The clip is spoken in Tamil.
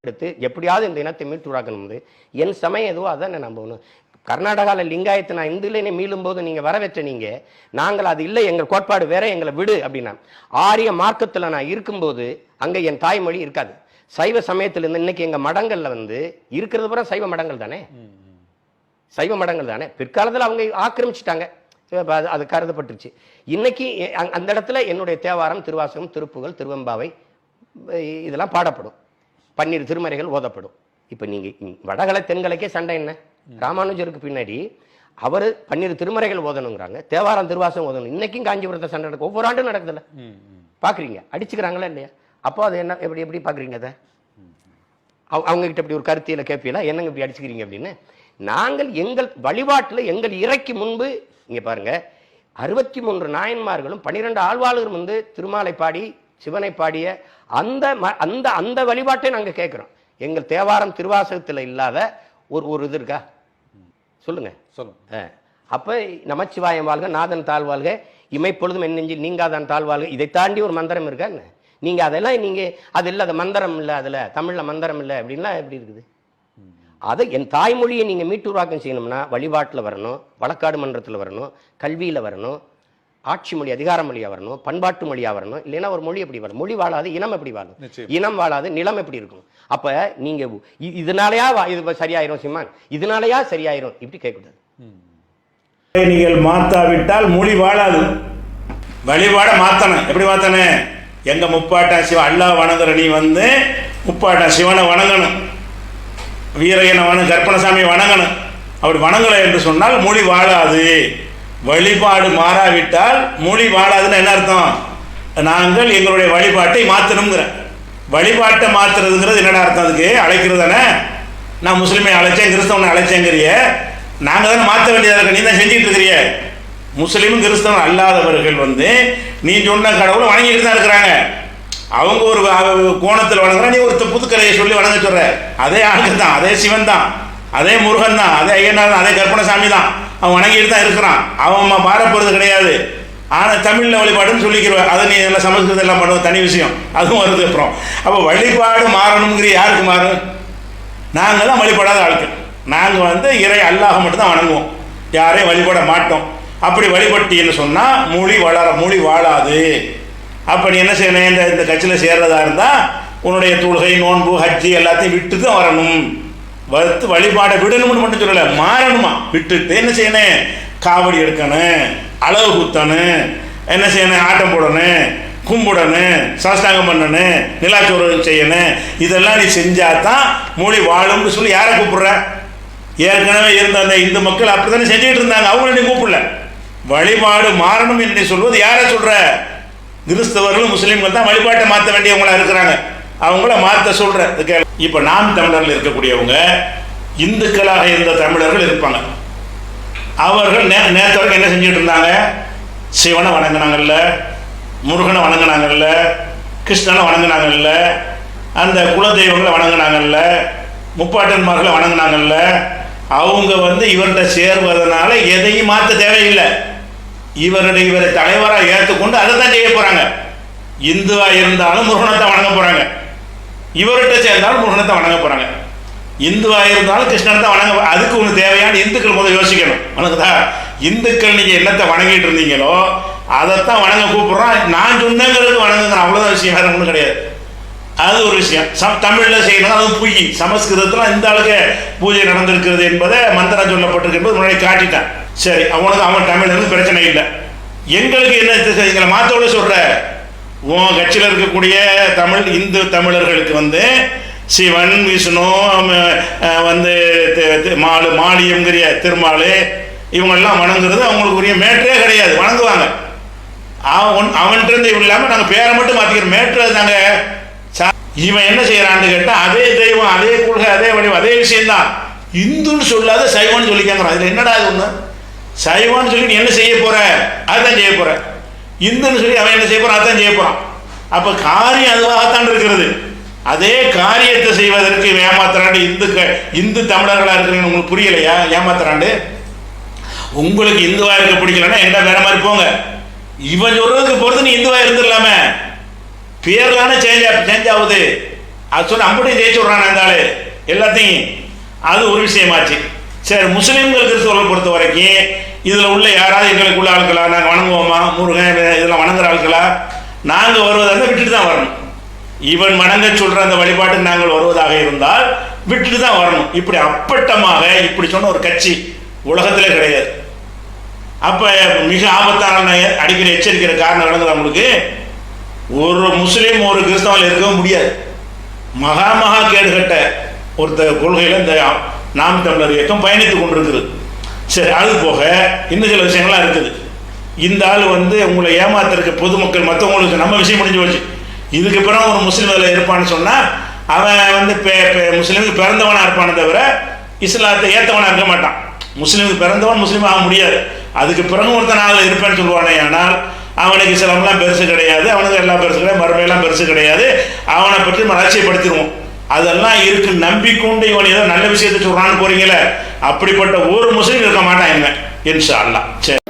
எடுத்து எப்படியாவது இந்த இனத்தை மீட்டுருவாக்கணும். என் சமயம் எதுவோ அதான் நான் நம்பணும். கர்நாடகாவில் லிங்காயத்தை நான் இந்துலேனே மீளும் போது நீங்கள் வரவேற்ற நீங்கள் நாங்கள் அது இல்லை, எங்கள் கோட்பாடு வேற, எங்களை விடு அப்படின்னா. ஆரிய மார்க்கத்தில் நான் இருக்கும்போது அங்கே என் தாய்மொழி இருக்காது. சைவ சமயத்தில் இருந்து இன்னைக்கு எங்கள் மடங்களில் வந்து இருக்கிறது பூரா சைவ மடங்கள் தானே, சைவ மடங்கள் தானே. பிற்காலத்தில் அவங்க ஆக்கிரமிச்சிட்டாங்க, அது கருதப்பட்டுருச்சு. இன்னைக்கு அந்த இடத்துல என்னுடைய தேவாரம், திருவாசகம், திருப்புகழ், திருவெம்பாவை இதெல்லாம் பாடப்படும், பன்னிரு திருமறைகள் ஓதப்படும். இப்போ நீங்கள் வடகலை தென்கலைக்கே சண்டை என்ன? ராமானுஜருக்கு பின்னாடி அவர் பன்னிரு திருமறைகள் ஓதணுங்கிறாங்க, தேவாரம் திருவாசகம் ஓதணும். இன்னைக்கும் காஞ்சிபுரத்தை சண்டை நடக்கும், ஒவ்வொரு ஆண்டும் நடக்குதுல்ல, பார்க்குறீங்க. அடிச்சுக்கிறாங்களா இல்லையா? அப்போ அது என்ன, எப்படி எப்படி பார்க்குறீங்க அதை? அவங்ககிட்ட இப்படி ஒரு கருத்தியில் கேட்பீங்களா, என்னங்க இப்படி அடிச்சுக்கிறீங்க அப்படின்னு? நாங்கள் எங்கள் வழிபாட்டில் எங்கள் இறைக்கு முன்பு இங்கே பாருங்க, 63 நாயன்மார்களும் 12 ஆழ்வாளரும் வந்து திருமாலை பாடி சிவனை பாடிய அந்த அந்த அந்த வழிபாட்டை நாங்கள் கேட்குறோம். எங்கள் தேவாரம் திருவாசகத்தில் இல்லாத ஒரு இது இருக்கா? சொல்லுங்க சொல்லுங்க. அப்போ நமச்சிவாயம் வாழ்க, நாதன் தாழ்வாழ்க, இமைப்பொழுதும் என் நெஞ்சில் நீங்காதான் தாழ்வாழ்க, இதை தாண்டி ஒரு மந்திரம் இருக்கா? நீங்கள் அதெல்லாம் நீங்கள் அது இல்லை, அது மந்திரம் இல்லை, அதில் தமிழில் மந்திரம் இல்லை அப்படின்லாம் எப்படி இருக்குது? அதை என் தாய்மொழியை நீங்கள் மீட்டுருவாக்கம் செய்யணும்னா வழிபாட்டில் வரணும், வழக்காடு மன்றத்தில் வரணும், கல்வியில் வரணும், ஆட்சி மொழி அதிகார மொழியாக வரணும், பண்பாட்டு மொழியாக வரணும். இல்லைன்னா ஒரு மொழி எப்படி வரும்? மொழி வாழாது, இனம் எப்படி வாழும்? இனம் வாழாது, நிலம் எப்படி இருக்கும்? அப்போ நீங்கள் இதனாலயா இது சரியாயிரும் சீமான், இதனாலயா சரியாயிரும் இப்படி கேட்கக்கூடாது. நீங்கள் மாத்தாவிட்டால் மொழி வாழாது. வழிபாட மாத்தணும். எப்படி மாத்தணும்? எங்க முப்பாட்டன் சிவன் அல்லாஹ் வணங்குற நீ வந்து முப்பாட்டன் சிவனை வணங்கணும், வீரையனை கற்பனசாமி வணங்கணும். அப்படி வணங்கலை என்று சொன்னால் மொழி வாழாது. வழிபாடு மாறாவிட்டால் மொழி வாழாதுன்னு என்ன அர்த்தம்? நாங்கள் எங்களுடைய வழிபாட்டை மாற்றணுங்கிற. வழிபாட்டை மாற்றுறதுங்கிறது என்னடா அர்த்தம்? அதுக்கு அழைக்கிறது தானே. நான் முஸ்லீமை அழைச்சேன், கிறிஸ்தவனை அழைச்சேங்கிறிய, நாங்கள் தானே மாற்ற வேண்டியதாக இருக்க, நீ தான் செஞ்சுட்டு இருக்கிறிய. முஸ்லீமும் கிறிஸ்தவன் அல்லாதவர்கள் வந்து நீ சொன்ன கடவுளை வணங்கிட்டு தான் இருக்கிறாங்க. அவங்க ஒரு கோணத்தில் வணங்குறான், நீ ஒரு புதுக்கரையை சொல்லி வணங்க சொல்ற. அதே ஆளுக்கு தான், அதே சிவன் தான், அதே முருகன் தான், அதே ஐயனார் தான், அதே கற்பனசாமி தான், அவன் வணங்கிட்டு தான் இருக்கிறான். அவன் மாறப்போறது கிடையாது. ஆனால் தமிழில் வழிபாடுன்னு சொல்லிக்கிறவன், அதை நீ எல்லாம் சமஸ்கிருதம் எல்லாம் பண்ணுவோம், தனி விஷயம், அதுவும் வருது. அப்புறம் அப்போ வழிபாடு மாறணுங்கிற யாருக்கு மாறும்? நாங்கள் தான் வழிபடாத ஆட்கள். நாங்கள் வந்து இறை அல்லாஹ் மட்டும் தான் வணங்குவோம், யாரையும் வழிபட மாட்டோம். அப்படி வழிபட்டீன்னு சொன்னால் மொழி வாழாது. அப்போ நீ என்ன செய்யணும்? இந்த கட்சியில் சேர்றதா இருந்தால் உன்னுடைய தொழுகை, நோன்பு, ஹஜ்ஜி எல்லாத்தையும் விட்டு தான் வரணும். வழிபாடை விடணும்னு மட்டும் சொல்லலை, மாறணுமா. விட்டுட்டு என்ன செய்யணும்? காவடி எடுக்கணும், அளவு குத்தணும், என்ன செய்யணும்? ஆட்டம் போடணும், கும்பிடணும், சாஸ்தாங்கம் பண்ணணும், நிலாச்சோறு செய்யணும். இதெல்லாம் நீ செஞ்சாதான் மொழி வாழும்னு சொல்லி யாரை கூப்பிடுற? ஏற்கனவே இருந்த அந்த இந்து மக்கள் அப்படித்தானே செஞ்சுட்டு இருந்தாங்க, அவங்கள நீ கூப்பிடல. வழிபாடு மாறணும் என்று நீ சொல்வது யாரை சொல்ற? கிறிஸ்தவர்களும் முஸ்லீம்கள் தான் வழிபாட்டை மாற்ற வேண்டியவங்களா இருக்கிறாங்க, அவங்கள மாற்ற சொல்ற. இப்போ நாம் தமிழர்கள் இருக்கக்கூடியவங்க இந்துக்களாக இருந்த தமிழர்கள் இருப்பாங்க. அவர்கள் நேற்று வரைக்கும் என்ன செஞ்சுட்டு இருந்தாங்க? சிவனை வணங்கினாங்கல்ல, முருகனை வணங்கினாங்கல்ல, கிருஷ்ணனை வணங்கினாங்கல்ல, அந்த குலதெய்வங்களை வணங்கினாங்கல்ல, முப்பாட்டன்மார்களை வணங்கினாங்கல்ல. அவங்க வந்து இவர்கிட்ட சேர்வதனால எதையும் மாற்ற தேவையில்லை. இவரை தலைவராக ஏற்றுக்கொண்டு அதை தான் செய்ய போறாங்க. இந்துவா இருந்தாலும் முருகனத்தை வணங்க போறாங்க, இவர்கிட்ட சேர்ந்தாலும் முருகனத்தை வணங்க போறாங்க. இந்துவா இருந்தாலும் கிருஷ்ணனை வணங்க. அதுக்கு ஒன்று தேவையான இந்துக்கள் முதல் யோசிக்கணும். வணங்குதா? இந்துக்கள் நீங்க என்னத்தை வணங்கிட்டு இருந்தீங்களோ அதைத்தான் வணங்க கூப்பிடுறோம். நான் சொன்னங்கிறது வணங்குங்கிறேன், அவ்வளோதான் விஷயம், வேற ஒன்றும் கிடையாது. அது ஒரு விஷயம். தமிழில் செய்யணும், அது பொய். சமஸ்கிருதத்தில் இந்த அளவுக்கு பூஜை நடந்திருக்கிறது என்பதை மந்திரம் சொல்லப்பட்டிருக்கு என்பது முன்னாடி காட்டிட்டான். சரி, அவன் தமிழனுக்கு பிரச்சனை இல்லை. எங்களுக்கு என்ன எங்களை மாத்தோட சொல்ற? உன் கட்சியில் இருக்கக்கூடிய இந்து தமிழர்களுக்கு வந்து சிவன், விஷ்ணு, வந்து மாலியம்ங்கிற திருமால் இவங்கெல்லாம் வணங்குறது அவங்களுக்கு உரிய மேட்டரே கிடையாது. வணங்குவாங்க, அவன்கிட்ட இவன் இல்லாமல் நாங்கள் பேரை மட்டும் மாற்றிக்கிறோம். மேட்ரு நாங்கள் இவன் என்ன செய்யறான்னு கேட்டால் அதே தெய்வம், அதே கொள்கை, அதே வடிவம், அதே விஷயம்தான். இந்துன்னு சொல்லாத சைவம்னு சொல்லிக்காங்கிறான். அதில் என்னடா இது ஒன்று? சைவம்னு சொல்லி நீ என்ன செய்ய போற? அதுதான் செய்ய போற. இந்துன்னு சொல்லி அவன் என்ன செய்ய போறான்? அதான் செய்ய போறான். அப்போ காரியம் அதுவாகத்தான் இருக்கிறது. அதே காரியத்தை செய்வதற்கு ஏமாத்துறாண்டு இந்து தமிழர்களாக இருக்கிறீங்க. உங்களுக்கு புரியலையா? ஏமாத்துறாண்டு. உங்களுக்கு இந்துவா இருக்க பிடிக்கலன்னா எங்க வேற மாதிரி போங்க. இவன் சொல்றதுக்கு பொறுத்து நீ இந்துவா இருந்துடலாமே. பேர்லான சேஞ்ச் ஆகுது. அது சொல்லி அப்படியே ஜெயிச்சு விட்றான் இருந்தாலும் எல்லாத்தையும். அது ஒரு விஷயமாச்சு. சரி, முஸ்லீம்கள் கிறிஸ்தவர்களை பொறுத்த வரைக்கும் இதில் உள்ள யாராவது எங்களுக்குள்ள ஆட்களா, நாங்கள் வணங்குவோமா, முருகன் இதெல்லாம் வணங்குற ஆட்களா, நாங்கள் வருவதாக விட்டுட்டு தான் வரணும். இவன் வணங்க சொல்கிற அந்த வழிபாட்டுக்கு நாங்கள் வருவதாக இருந்தால் விட்டுட்டு தான் வரணும். இப்படி அப்பட்டமாக இப்படி சொன்ன ஒரு கட்சி உலகத்திலே கிடையாது. அப்போ மிக ஆபத்தான அடிக்கடி எச்சரிக்கிற காரணம் விளங்குது அவங்களுக்கு. ஒரு முஸ்லீம் ஒரு கிறிஸ்தவன் இருக்கவும் முடியாது. மகா கேடுகட்ட ஒருத்தர் கொள்கையில் இந்த நாம் தமிழர் இயக்கம் பயணித்து கொண்டிருக்குது. சரி, அது போக இன்னும் சில விஷயங்கள்லாம் இருக்குது. இந்த ஆள் உங்களை ஏமாத்திருக்க பொதுமக்கள் மற்றவங்களுக்கு நம்ம விஷயம் முடிஞ்சு போச்சு. இதுக்கு பிறகு ஒரு முஸ்லீம் அதில் இருப்பான்னு சொன்னால் அவன் முஸ்லீமுக்கு பிறந்தவனாக இருப்பானே தவிர இஸ்லாத்தை ஏற்றவனாக இருக்க மாட்டான். முஸ்லீமுக்கு பிறந்தவன் முஸ்லீம் ஆக முடியாது. அதுக்கு பிறகு ஒருத்தன் அதில் இருப்பேன்னு சொல்லுவானே, ஆனால் அவனுக்கு இஸ்லாம்லாம் பெருசு கிடையாது, அவனுக்கு எல்லாம் பெருசு கிடையாது, மறுமையெல்லாம் பெருசு கிடையாது, அவனை பற்றி நம்ம அலட்சியப்படுத்திடுவோம். அதெல்லாம் இருக்கு நம்பிக்கொண்டு இவன் ஏதோ நல்ல விஷயத்தை சொல்றான்னு போறீங்களே, அப்படிப்பட்ட ஒரு முஸ்லீம் இருக்க மாட்டான் இன்ஷா அல்லாஹ். சரி.